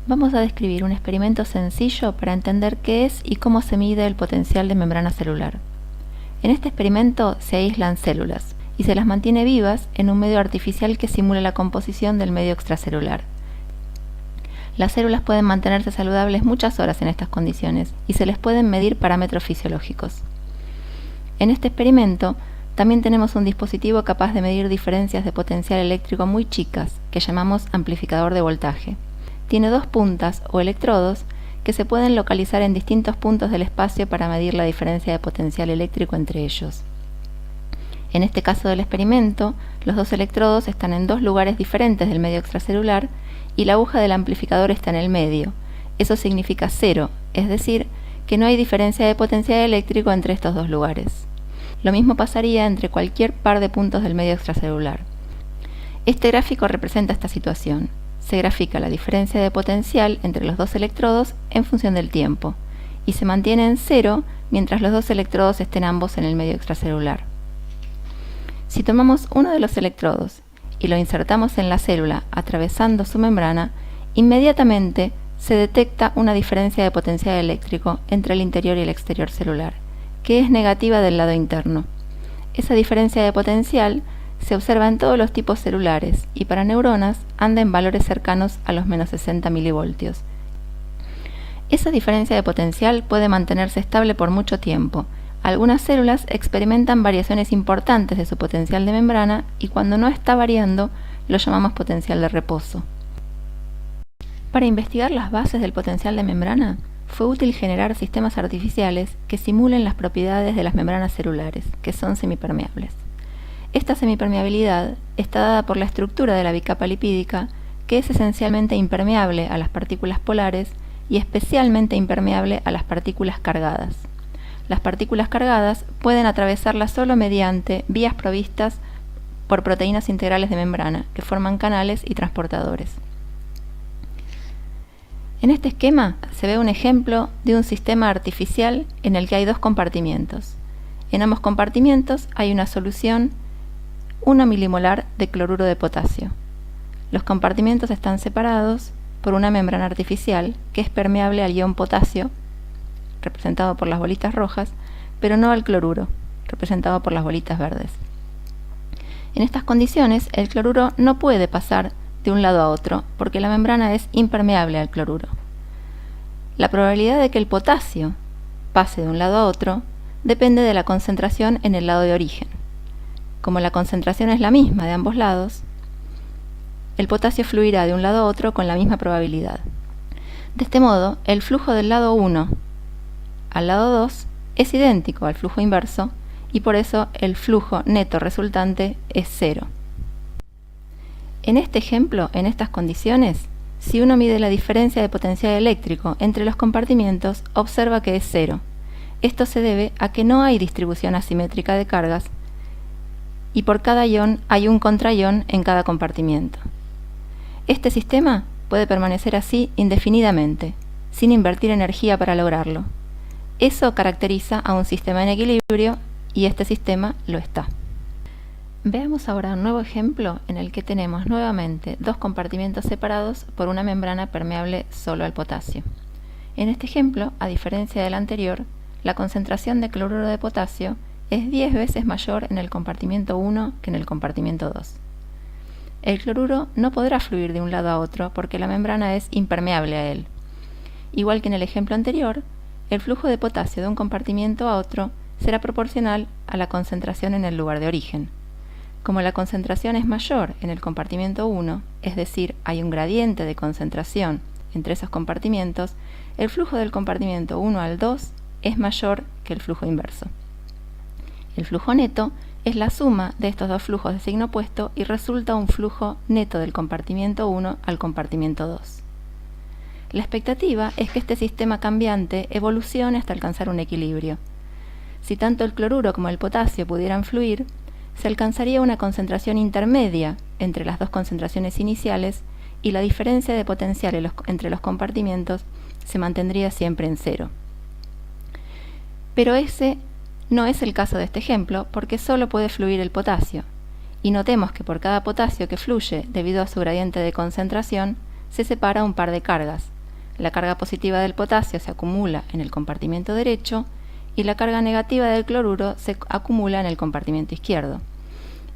Vamos a describir un experimento sencillo para entender qué es y cómo se mide el potencial de membrana celular. En este experimento se aíslan células y se las mantiene vivas en un medio artificial que simula la composición del medio extracelular. Las células pueden mantenerse saludables muchas horas en estas condiciones y se les pueden medir parámetros fisiológicos. En este experimento también tenemos un dispositivo capaz de medir diferencias de potencial eléctrico muy chicas, que llamamos amplificador de voltaje. Tiene dos puntas o electrodos que se pueden localizar en distintos puntos del espacio para medir la diferencia de potencial eléctrico entre ellos. En este caso del experimento, los dos electrodos están en dos lugares diferentes del medio extracelular y la aguja del amplificador está en el medio. Eso significa cero, es decir, que no hay diferencia de potencial eléctrico entre estos dos lugares. Lo mismo pasaría entre cualquier par de puntos del medio extracelular. Este gráfico representa esta situación. Se grafica la diferencia de potencial entre los dos electrodos en función del tiempo, y se mantiene en cero mientras los dos electrodos estén ambos en el medio extracelular. Si tomamos uno de los electrodos y lo insertamos en la célula atravesando su membrana, inmediatamente se detecta una diferencia de potencial eléctrico entre el interior y el exterior celular, que es negativa del lado interno. Esa diferencia de potencial se observa en todos los tipos celulares y para neuronas anda en valores cercanos a los menos 60 milivoltios. Esa diferencia de potencial puede mantenerse estable por mucho tiempo. Algunas células experimentan variaciones importantes de su potencial de membrana y cuando no está variando lo llamamos potencial de reposo. Para investigar las bases del potencial de membrana, fue útil generar sistemas artificiales que simulen las propiedades de las membranas celulares, que son semipermeables. Esta semipermeabilidad está dada por la estructura de la bicapa lipídica, que es esencialmente impermeable a las partículas polares y especialmente impermeable a las partículas cargadas. Las partículas cargadas pueden atravesarla solo mediante vías provistas por proteínas integrales de membrana, que forman canales y transportadores. En este esquema se ve un ejemplo de un sistema artificial en el que hay dos compartimientos. En ambos compartimientos hay una solución 1 milimolar de cloruro de potasio. Los compartimientos están separados por una membrana artificial que es permeable al ion potasio, representado por las bolitas rojas, pero no al cloruro, representado por las bolitas verdes. En estas condiciones, el cloruro no puede pasar de un lado a otro, porque la membrana es impermeable al cloruro. La probabilidad de que el potasio pase de un lado a otro depende de la concentración en el lado de origen. Como la concentración es la misma de ambos lados, el potasio fluirá de un lado a otro con la misma probabilidad. De este modo, el flujo del lado 1 al lado 2 es idéntico al flujo inverso y por eso el flujo neto resultante es cero. En este ejemplo, en estas condiciones, si uno mide la diferencia de potencial eléctrico entre los compartimientos, observa que es cero. Esto se debe a que no hay distribución asimétrica de cargas y por cada ion hay un contraion en cada compartimiento. Este sistema puede permanecer así indefinidamente, sin invertir energía para lograrlo. Eso caracteriza a un sistema en equilibrio y este sistema lo está. Veamos ahora un nuevo ejemplo en el que tenemos nuevamente dos compartimientos separados por una membrana permeable solo al potasio. En este ejemplo, a diferencia del anterior, la concentración de cloruro de potasio es 10 veces mayor en el compartimiento 1 que en el compartimiento 2. El cloruro no podrá fluir de un lado a otro porque la membrana es impermeable a él. Igual que en el ejemplo anterior, el flujo de potasio de un compartimiento a otro será proporcional a la concentración en el lugar de origen. Como la concentración es mayor en el compartimiento 1, es decir, hay un gradiente de concentración entre esos compartimientos, el flujo del compartimiento 1 al 2 es mayor que el flujo inverso. El flujo neto es la suma de estos dos flujos de signo opuesto y resulta un flujo neto del compartimiento 1 al compartimiento 2. La expectativa es que este sistema cambiante evolucione hasta alcanzar un equilibrio. Si tanto el cloruro como el potasio pudieran fluir, se alcanzaría una concentración intermedia entre las dos concentraciones iniciales y la diferencia de potencial entre los compartimientos se mantendría siempre en cero. Pero ese no es el caso de este ejemplo porque solo puede fluir el potasio, y notemos que por cada potasio que fluye debido a su gradiente de concentración, se separa un par de cargas, la carga positiva del potasio se acumula en el compartimiento derecho y la carga negativa del cloruro se acumula en el compartimiento izquierdo.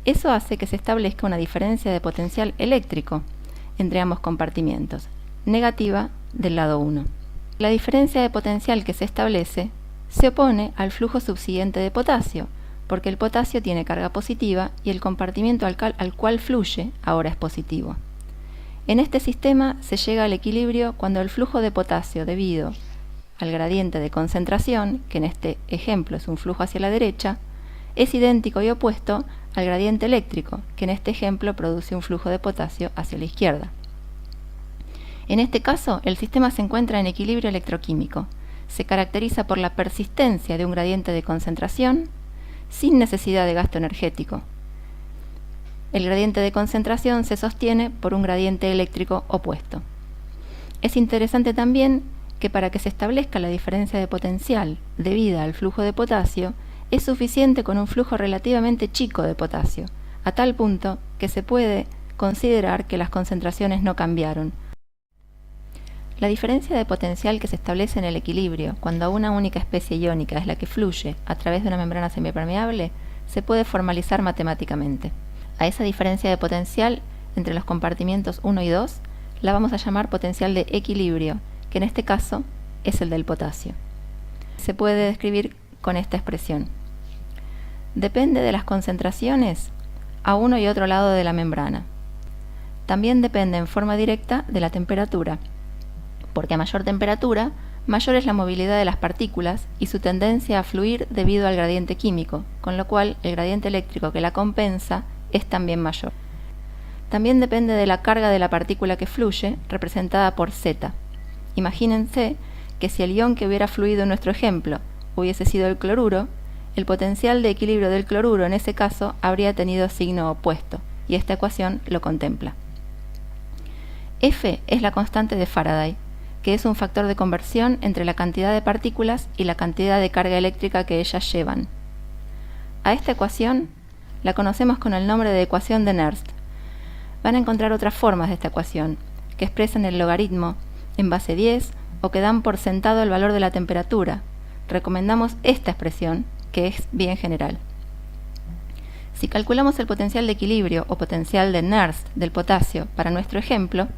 Eso hace que se establezca una diferencia de potencial eléctrico entre ambos compartimientos, negativa del lado 1. La diferencia de potencial que se establece se opone al flujo subsiguiente de potasio, porque el potasio tiene carga positiva y el compartimiento al cual fluye ahora es positivo. En este sistema se llega al equilibrio cuando el flujo de potasio debido al gradiente de concentración, que en este ejemplo es un flujo hacia la derecha, es idéntico y opuesto al gradiente eléctrico, que en este ejemplo produce un flujo de potasio hacia la izquierda. En este caso, el sistema se encuentra en equilibrio electroquímico. Se caracteriza por la persistencia de un gradiente de concentración sin necesidad de gasto energético. El gradiente de concentración se sostiene por un gradiente eléctrico opuesto. Es interesante también que para que se establezca la diferencia de potencial debida al flujo de potasio, es suficiente con un flujo relativamente chico de potasio, a tal punto que se puede considerar que las concentraciones no cambiaron. La diferencia de potencial que se establece en el equilibrio cuando una única especie iónica es la que fluye a través de una membrana semipermeable se puede formalizar matemáticamente. A esa diferencia de potencial entre los compartimientos 1 y 2 la vamos a llamar potencial de equilibrio, que en este caso es el del potasio. Se puede describir con esta expresión. Depende de las concentraciones a uno y otro lado de la membrana. También depende en forma directa de la temperatura, porque a mayor temperatura, mayor es la movilidad de las partículas y su tendencia a fluir debido al gradiente químico, con lo cual el gradiente eléctrico que la compensa es también mayor. También depende de la carga de la partícula que fluye, representada por Z. Imagínense que si el ion que hubiera fluido en nuestro ejemplo hubiese sido el cloruro, el potencial de equilibrio del cloruro en ese caso habría tenido signo opuesto, y esta ecuación lo contempla. F es la constante de Faraday, que es un factor de conversión entre la cantidad de partículas y la cantidad de carga eléctrica que ellas llevan. A esta ecuación la conocemos con el nombre de ecuación de Nernst. Van a encontrar otras formas de esta ecuación, que expresan el logaritmo en base 10 o que dan por sentado el valor de la temperatura. Recomendamos esta expresión, que es bien general. Si calculamos el potencial de equilibrio o potencial de Nernst del potasio para nuestro ejemplo,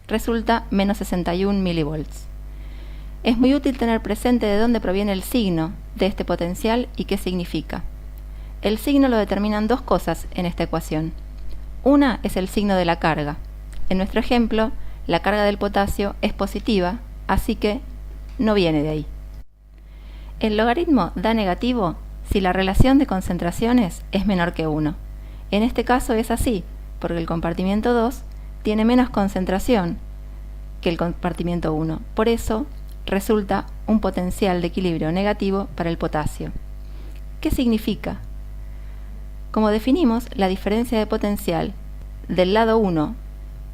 resulta menos 61 milivolts. Es muy útil tener presente de dónde proviene el signo de este potencial y qué significa. El signo lo determinan dos cosas en esta ecuación. Una es el signo de la carga. En nuestro ejemplo, la carga del potasio es positiva, así que no viene de ahí. El logaritmo da negativo si la relación de concentraciones es menor que 1. En este caso es así, porque el compartimiento 2 tiene menos concentración que el compartimiento 1. Por eso resulta un potencial de equilibrio negativo para el potasio. ¿Qué significa? Como definimos la diferencia de potencial del lado 1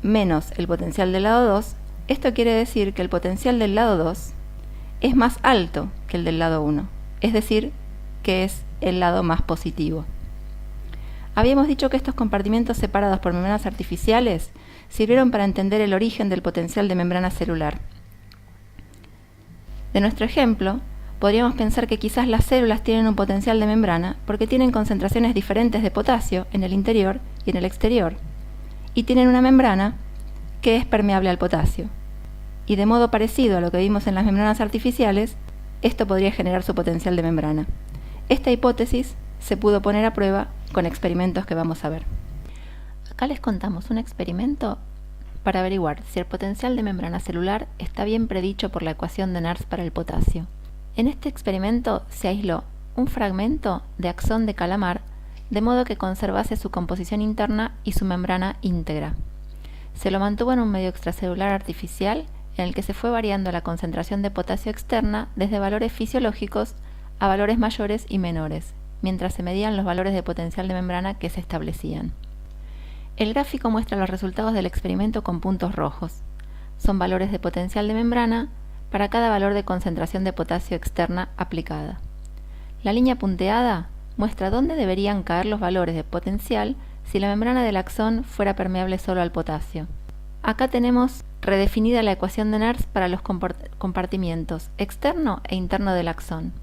menos el potencial del lado 2, esto quiere decir que el potencial del lado 2 es más alto que el del lado 1, es decir, que es el lado más positivo. Habíamos dicho que estos compartimientos separados por membranas artificiales sirvieron para entender el origen del potencial de membrana celular. De nuestro ejemplo, podríamos pensar que quizás las células tienen un potencial de membrana porque tienen concentraciones diferentes de potasio en el interior y en el exterior, y tienen una membrana que es permeable al potasio. Y de modo parecido a lo que vimos en las membranas artificiales, esto podría generar su potencial de membrana. Esta hipótesis se pudo poner a prueba con experimentos que vamos a ver. Acá les contamos un experimento para averiguar si el potencial de membrana celular está bien predicho por la ecuación de Nernst para el potasio. En este experimento se aisló un fragmento de axón de calamar de modo que conservase su composición interna y su membrana íntegra. Se lo mantuvo en un medio extracelular artificial en el que se fue variando la concentración de potasio externa desde valores fisiológicos a valores mayores y menores, mientras se medían los valores de potencial de membrana que se establecían. El gráfico muestra los resultados del experimento con puntos rojos. Son valores de potencial de membrana para cada valor de concentración de potasio externa aplicada. La línea punteada muestra dónde deberían caer los valores de potencial si la membrana del axón fuera permeable solo al potasio. Acá tenemos redefinida la ecuación de Nernst para los compartimientos externo e interno del axón.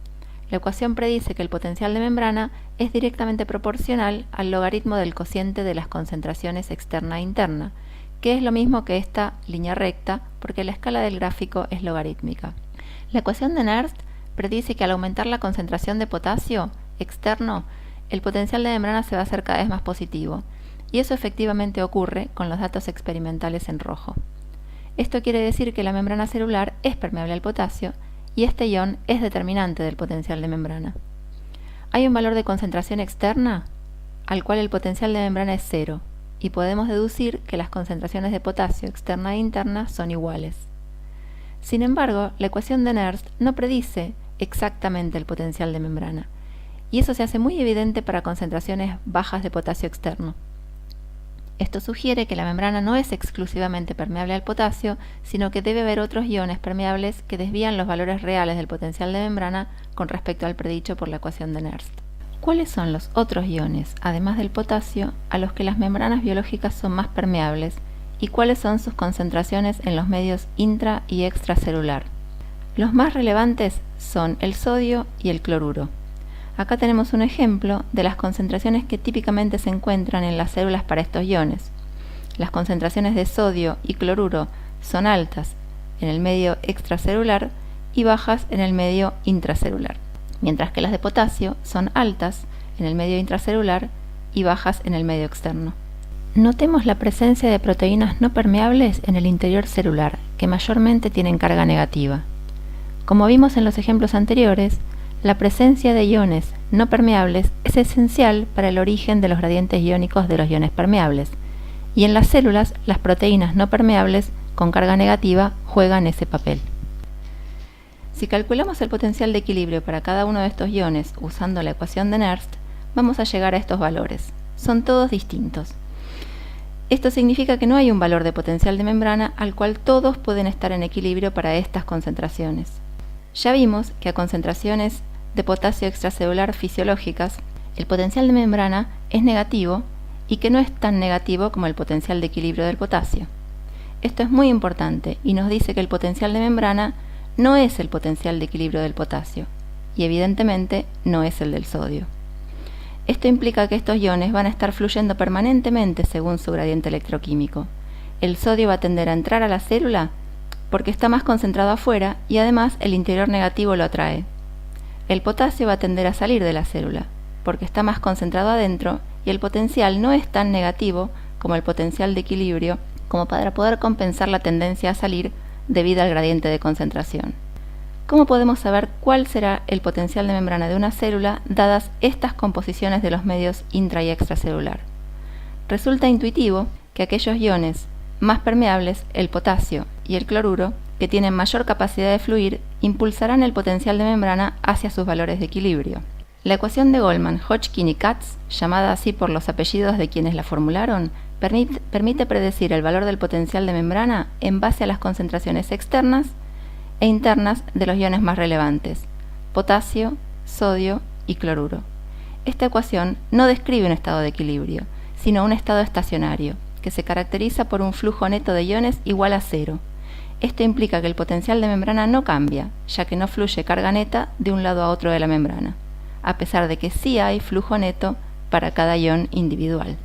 La ecuación predice que el potencial de membrana es directamente proporcional al logaritmo del cociente de las concentraciones externa e interna, que es lo mismo que esta línea recta, porque la escala del gráfico es logarítmica. La ecuación de Nernst predice que al aumentar la concentración de potasio externo, el potencial de membrana se va a hacer cada vez más positivo, y eso efectivamente ocurre con los datos experimentales en rojo. Esto quiere decir que la membrana celular es permeable al potasio, y este ion es determinante del potencial de membrana. Hay un valor de concentración externa al cual el potencial de membrana es 0, y podemos deducir que las concentraciones de potasio externa e interna son iguales. Sin embargo, la ecuación de Nernst no predice exactamente el potencial de membrana, y eso se hace muy evidente para concentraciones bajas de potasio externo. Esto sugiere que la membrana no es exclusivamente permeable al potasio, sino que debe haber otros iones permeables que desvían los valores reales del potencial de membrana con respecto al predicho por la ecuación de Nernst. ¿Cuáles son los otros iones, además del potasio, a los que las membranas biológicas son más permeables y cuáles son sus concentraciones en los medios intra y extracelular? Los más relevantes son el sodio y el cloruro. Acá tenemos un ejemplo de las concentraciones que típicamente se encuentran en las células para estos iones. Las concentraciones de sodio y cloruro son altas en el medio extracelular y bajas en el medio intracelular, mientras que las de potasio son altas en el medio intracelular y bajas en el medio externo. Notemos la presencia de proteínas no permeables en el interior celular, que mayormente tienen carga negativa. Como vimos en los ejemplos anteriores, la presencia de iones no permeables es esencial para el origen de los gradientes iónicos de los iones permeables, y en las células las proteínas no permeables con carga negativa juegan ese papel. Si calculamos el potencial de equilibrio para cada uno de estos iones usando la ecuación de Nernst, vamos a llegar a estos valores. Son todos distintos. Esto significa que no hay un valor de potencial de membrana al cual todos pueden estar en equilibrio para estas concentraciones. Ya vimos que a concentraciones de potasio extracelular fisiológicas, el potencial de membrana es negativo y que no es tan negativo como el potencial de equilibrio del potasio. Esto es muy importante y nos dice que el potencial de membrana no es el potencial de equilibrio del potasio y evidentemente no es el del sodio. Esto implica que estos iones van a estar fluyendo permanentemente según su gradiente electroquímico. El sodio va a tender a entrar a la célula porque está más concentrado afuera y además el interior negativo lo atrae. El potasio va a tender a salir de la célula porque está más concentrado adentro y el potencial no es tan negativo como el potencial de equilibrio como para poder compensar la tendencia a salir debido al gradiente de concentración. ¿Cómo podemos saber cuál será el potencial de membrana de una célula dadas estas composiciones de los medios intra y extracelular? Resulta intuitivo que aquellos iones más permeables, el potasio y el cloruro, que tienen mayor capacidad de fluir, impulsarán el potencial de membrana hacia sus valores de equilibrio. La ecuación de Goldman, Hodgkin y Katz, llamada así por los apellidos de quienes la formularon, permite predecir el valor del potencial de membrana en base a las concentraciones externas e internas de los iones más relevantes, potasio, sodio y cloruro. Esta ecuación no describe un estado de equilibrio, sino un estado estacionario, que se caracteriza por un flujo neto de iones igual a 0. Esto implica que el potencial de membrana no cambia, ya que no fluye carga neta de un lado a otro de la membrana, a pesar de que sí hay flujo neto para cada ion individual.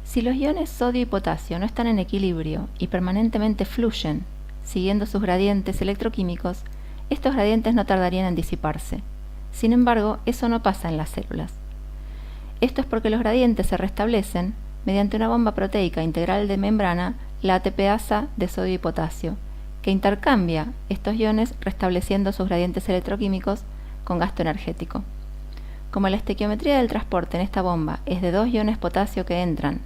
Si los iones sodio y potasio no están en equilibrio y permanentemente fluyen, siguiendo sus gradientes electroquímicos, estos gradientes no tardarían en disiparse. Sin embargo, eso no pasa en las células. Esto es porque los gradientes se restablecen mediante una bomba proteica integral de membrana, la ATPasa de sodio y potasio, que intercambia estos iones restableciendo sus gradientes electroquímicos con gasto energético. Como la estequiometría del transporte en esta bomba es de 2 iones potasio que entran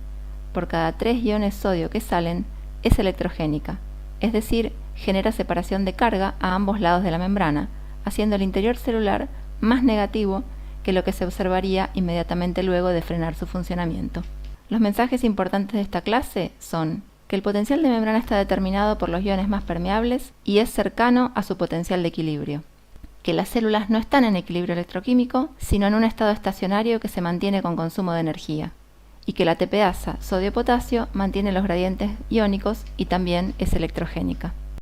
por cada 3 iones sodio que salen, es electrogénica, es decir, genera separación de carga a ambos lados de la membrana, haciendo el interior celular más negativo que lo que se observaría inmediatamente luego de frenar su funcionamiento. Los mensajes importantes de esta clase son que el potencial de membrana está determinado por los iones más permeables y es cercano a su potencial de equilibrio, que las células no están en equilibrio electroquímico, sino en un estado estacionario que se mantiene con consumo de energía, y que la TPasa sodio-potasio mantiene los gradientes iónicos y también es electrogénica.